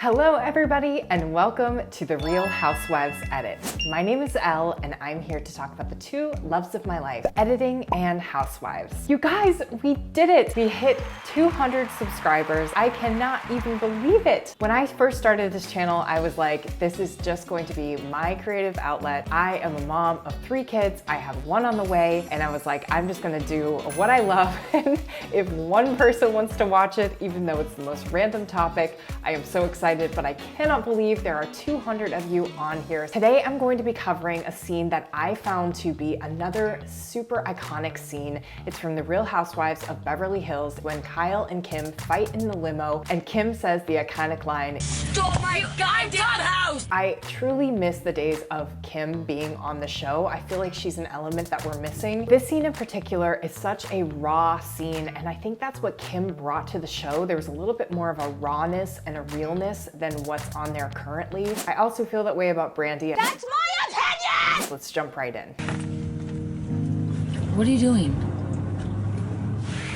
Hello everybody and welcome to the Real Housewives Edit. My name is Elle and I'm here to talk about the two loves of my life, editing and housewives. You guys, we did it! We hit 200 subscribers. I cannot even believe it. When I first started this channel, I was like, this is just going to be my creative outlet. I am a mom of 3 kids. I have 1 on the way and I was like, I'm just gonna do what I love. And if one person wants to watch it, even though it's the most random topic, I am so excited. But I cannot believe there are 200 of you on here. Today, I'm going to be covering a scene that I found to be another super iconic scene. It's from the Real Housewives of Beverly Hills when Kyle and Kim fight in the limo and Kim says the iconic line, "Stole my goddamn house!" I truly miss the days of Kim being on the show. I feel like she's an element that we're missing. This scene in particular is such a raw scene, and I think that's what Kim brought to the show. There was a little bit more of a rawness and a realness than what's on there currently. I also feel that way about Brandy. That's my opinion! Let's jump right in. What are you doing?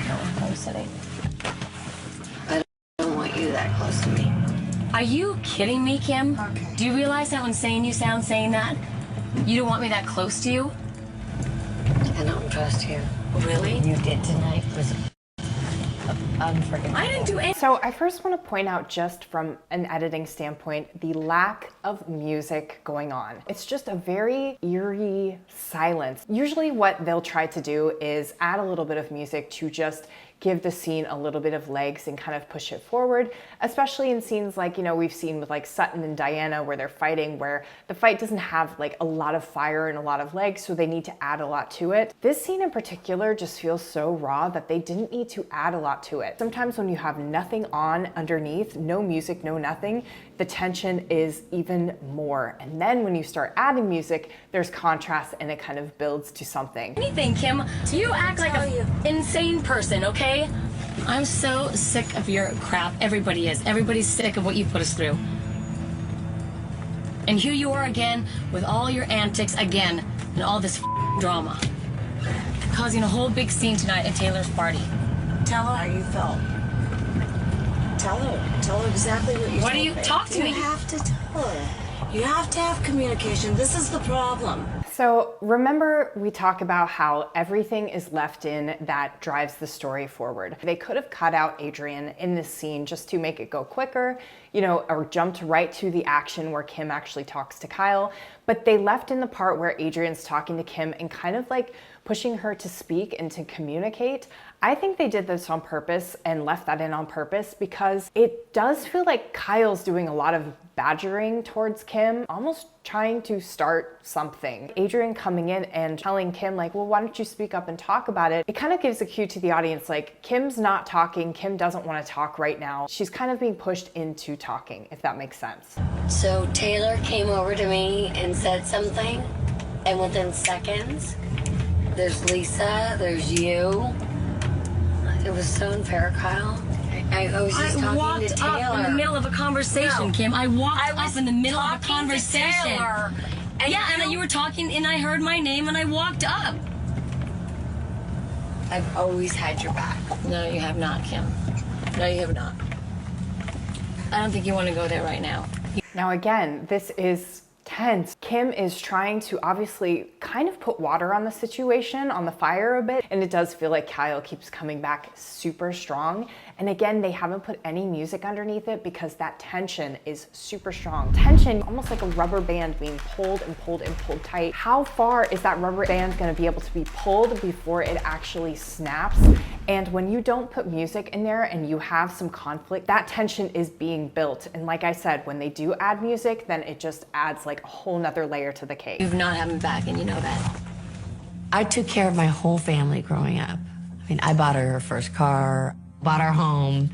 No, I'm sitting. I don't want you that close to me. Are you kidding me, Kim? Okay. Do you realize how insane you sound saying that? You don't want me that close to you? I don't trust you. Really? You did tonight was unforgivable. I didn't do anything. So I first want to point out, just from an editing standpoint, the lack of music going on. It's just a very eerie silence. Usually what they'll try to do is add a little bit of music to just give the scene a little bit of legs and kind of push it forward, especially in scenes like, you know, we've seen with like Sutton and Diana where they're fighting, where the fight doesn't have like a lot of fire and a lot of legs, so they need to add a lot to it. This scene in particular just feels so raw that they didn't need to add a lot to it. Sometimes when you have nothing on underneath, no music, no nothing, the tension is even more. And then when you start adding music, there's contrast and it kind of builds to something. Anything, Kim. You act like an insane person, okay? I'm so sick of your crap. Everybody is. Everybody's sick of what you put us through. And here you are again with all your antics again and all this drama. Causing a whole big scene tonight at Taylor's party. Tell her how you felt. Tell her exactly what you What do you talk to me? You have to tell her. You have to have communication. This is the problem. So remember, we talk about how everything is left in that drives the story forward. They could have cut out Adrian in this scene just to make it go quicker, you know, or jumped right to the action where Kim actually talks to Kyle, but they left in the part where Adrian's talking to Kim and kind of like pushing her to speak and to communicate. I think they did this on purpose and left that in on purpose because it does feel like Kyle's doing a lot of badgering towards Kim, almost trying to start something. Adrian coming in and telling Kim like, well, why don't you speak up and talk about it? It kind of gives a cue to the audience like, Kim's not talking, Kim doesn't want to talk right now. She's kind of being pushed into talking, if that makes sense. So Taylor came over to me and said something, and within seconds, there's Lisa, there's you. It was so unfair, Kyle. I was just talking to Taylor. I walked up in the middle of a conversation, No. Kim. I walked I was up in the middle of a talking to conversation. Taylor, and And you were talking, and I heard my name, and I walked up. I've always had your back. No, you have not, Kim. No, you have not. I don't think you want to go there right now. Now again, this is tense. Kim is trying to obviously kind of put water on the situation, on the fire a bit, and it does feel like Kyle keeps coming back super strong. And again, they haven't put any music underneath it because that tension is super strong. Tension, almost like a rubber band being pulled and pulled and pulled tight. How far is that rubber band gonna be able to be pulled before it actually snaps? And when you don't put music in there and you have some conflict, that tension is being built. And like I said, when they do add music, then it just adds like a whole nother layer to the cake. You've not had me back, and you know that. I took care of my whole family growing up. I mean, I bought her first car, bought her home.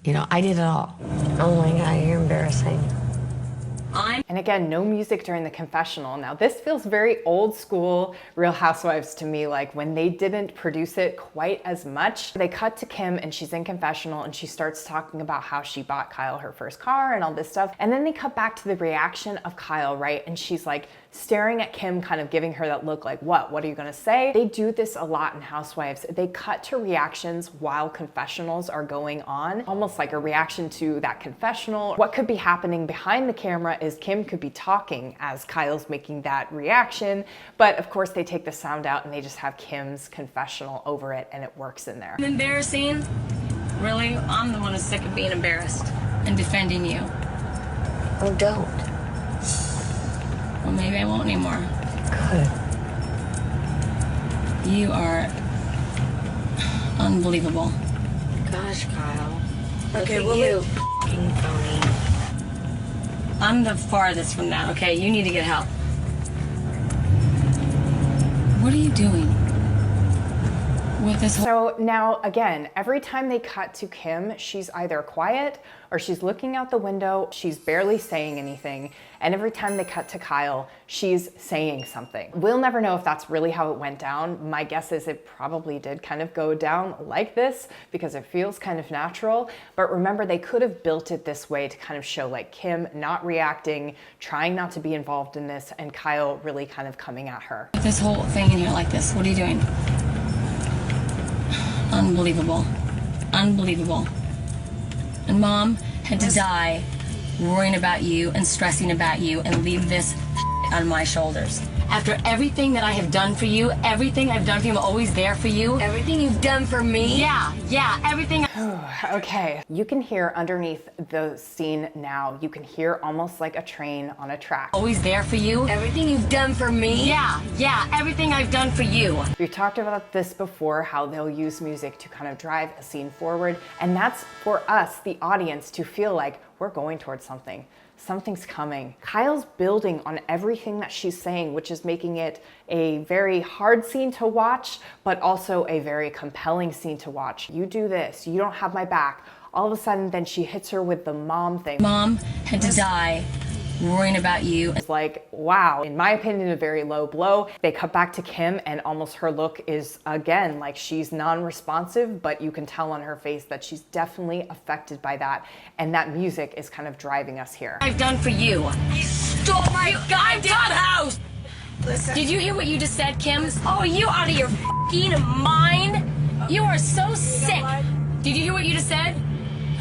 You know, I did it all. Oh my God, you're embarrassing. I'm And again, no music during the confessional. Now this feels very old school Real Housewives to me, like when they didn't produce it quite as much. They cut to Kim and she's in confessional and she starts talking about how she bought Kyle her first car and all this stuff. And then they cut back to the reaction of Kyle, right? And she's like staring at Kim, kind of giving her that look like, what are you gonna say? They do this a lot in Housewives. They cut to reactions while confessionals are going on, almost like a reaction to that confessional. What could be happening behind the camera is Kim could be talking as Kyle's making that reaction, but of course they take the sound out and they just have Kim's confessional over it and it works in there. Embarrassing? Really? I'm the one who's sick of being embarrassed and defending you. Oh, don't. Well, maybe I won't anymore. Good. You are unbelievable. Gosh, Kyle. Okay, Look well, at you, f***ing phony. I'm the farthest from that, okay? You need to get help. What are you doing with this whole... So now again, every time they cut to Kim, she's either quiet or she's looking out the window, she's barely saying anything. And every time they cut to Kyle, she's saying something. We'll never know if that's really how it went down. My guess is it probably did kind of go down like this because it feels kind of natural. But remember, they could have built it this way to kind of show like Kim not reacting, trying not to be involved in this, and Kyle really kind of coming at her. This whole thing in here like this, what are you doing? Unbelievable. Unbelievable. And Mom had to die worrying about you and stressing about you and leave this on my shoulders. After everything that I have done for you, everything I've done for you, I'm always there for you. Everything you've done for me? Yeah, everything. Okay, you can hear underneath the scene now, you can hear almost like a train on a track. Always there for you. Everything you've done for me? Yeah, everything I've done for you. We've talked about this before, how they'll use music to kind of drive a scene forward. And that's for us, the audience, to feel like we're going towards something. Something's coming. Kyle's building on everything that she's saying, which is making it a very hard scene to watch, but also a very compelling scene to watch. You do this, you don't have my back. All of a sudden, then she hits her with the mom thing. Mom had to die worrying about you. It's like, wow, in my opinion, a very low blow. They cut back to Kim and almost her look is, again, like she's non-responsive, but you can tell on her face that she's definitely affected by that. And that music is kind of driving us here. I've done for you. You stole my goddamn house! Listen. Did you hear what you just said, Kim? Oh, are you out of your f***ing mind? You are so sick. Did you hear what you just said?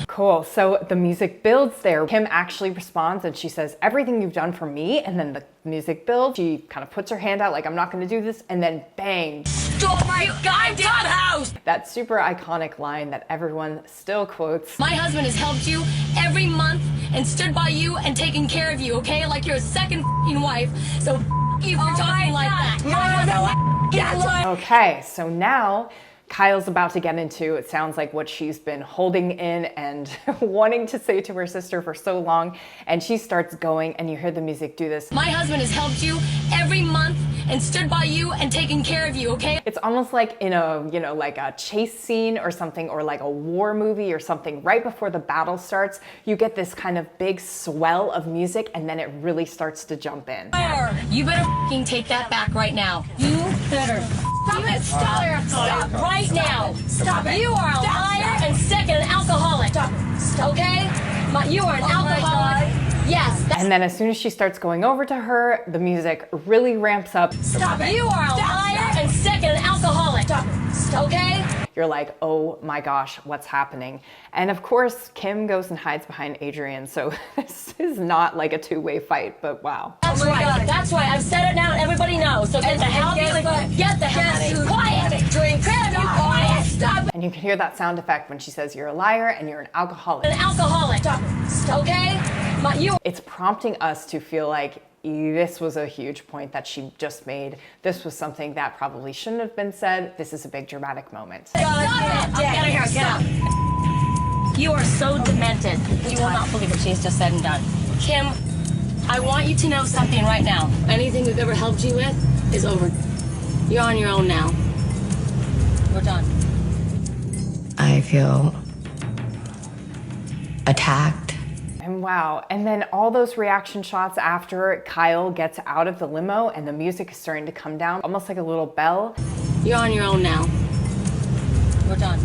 Cool, so the music builds there. Kim actually responds and she says, everything you've done for me, and then the music builds. She kind of puts her hand out like, I'm not gonna do this, and then bang. Stole my goddamn house! That super iconic line that everyone still quotes. My husband has helped you every month and stood by you and taken care of you, okay? Like you're a second f***ing wife. So f*** you for talking like that. Okay, so now Kyle's about to get into, it sounds like, what she's been holding in and wanting to say to her sister for so long, and she starts going and you hear the music do this. My husband has helped you every month and stood by you and taken care of you, okay? It's almost like in a, you know, like a chase scene or something, or like a war movie or something. Right before the battle starts, you get this kind of big swell of music and then it really starts to jump in. You better f***ing take that back right now. You better stop it. Stop right now. Stop it. You are a liar and sick and an alcoholic. Stop it. Okay? You are an alcoholic. Yes. And then as soon as she starts going over to her, the music really ramps up. Stop it. You are a liar and sick and an alcoholic. Stop it. Okay? You're like, oh my gosh, what's happening? And of course, Kim goes and hides behind Adrian. So this is not like a two-way fight, but wow. That's right. That's right. I've said it now and everybody knows. So get the hell out. Quiet. Drink. Quiet. Stop it. And you can hear that sound effect when she says you're a liar and you're an alcoholic. An alcoholic. Stop it. Okay? It's prompting us to feel like this was a huge point that she just made. This was something that probably shouldn't have been said. This is a big dramatic moment. Stop it! Get out of here, get out. You are so demented. You will not believe what she has just said and done. Kim, I want you to know something right now. Anything we've ever helped you with is over. You're on your own now. We're done. I feel attacked. And Wow. And then all those reaction shots after Kyle gets out of the limo and the music is starting to come down, almost like a little bell. You're on your own now. We're done.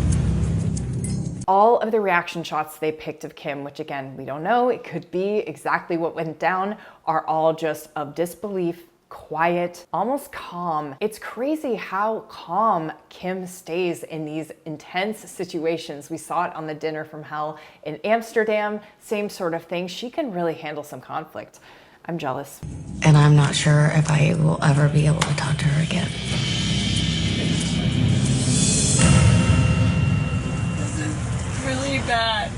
All of the reaction shots they picked of Kim, which again, we don't know, it could be exactly what went down, are all just of disbelief, quiet, almost calm. It's crazy how calm Kim stays in these intense situations. We saw it on the Dinner from Hell in Amsterdam, same sort of thing. She can really handle some conflict. I'm jealous. And I'm not sure if I will ever be able to talk to her again. Really bad.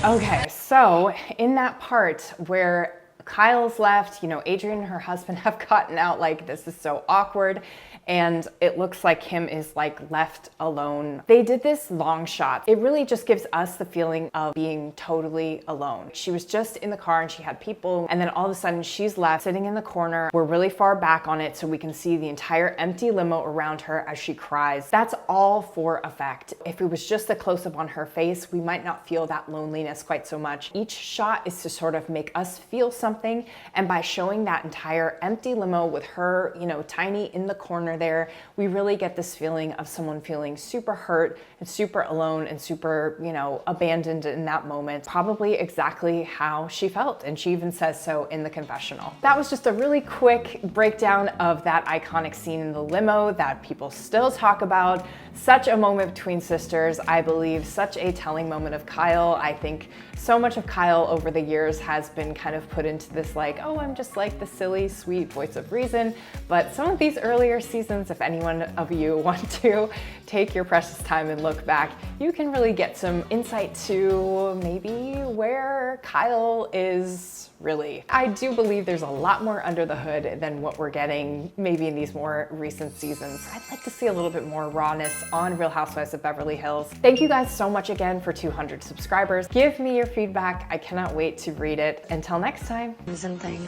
Okay, so in that part where Kyle's left, you know, Adrian and her husband have gotten out, like, this is so awkward, and it looks like Kim is like left alone. They did this long shot. It really just gives us the feeling of being totally alone. She was just in the car and she had people, and then all of a sudden she's left sitting in the corner. We're really far back on it so we can see the entire empty limo around her as she cries. That's all for effect. If it was just a close-up on her face, we might not feel that loneliness quite so much. Each shot is to sort of make us feel something, and by showing that entire empty limo with her, you know, tiny in the corner there, we really get this feeling of someone feeling super hurt and super alone and super, you know, abandoned in that moment. Probably exactly how she felt, and she even says so in the confessional. That was just a really quick breakdown of that iconic scene in the limo that people still talk about. Such a moment between sisters, I believe, such a telling moment of Kyle. I think so much of Kyle over the years has been kind of put into this like, oh, I'm just like the silly, sweet voice of reason. But some of these earlier seasons, if anyone of you want to take your precious time and look back, you can really get some insight to maybe where Kyle is really. I do believe there's a lot more under the hood than what we're getting maybe in these more recent seasons. I'd like to see a little bit more rawness on Real Housewives of Beverly Hills. Thank you guys so much again for 200 subscribers. Give me your feedback. I cannot wait to read it. Until next time. Something.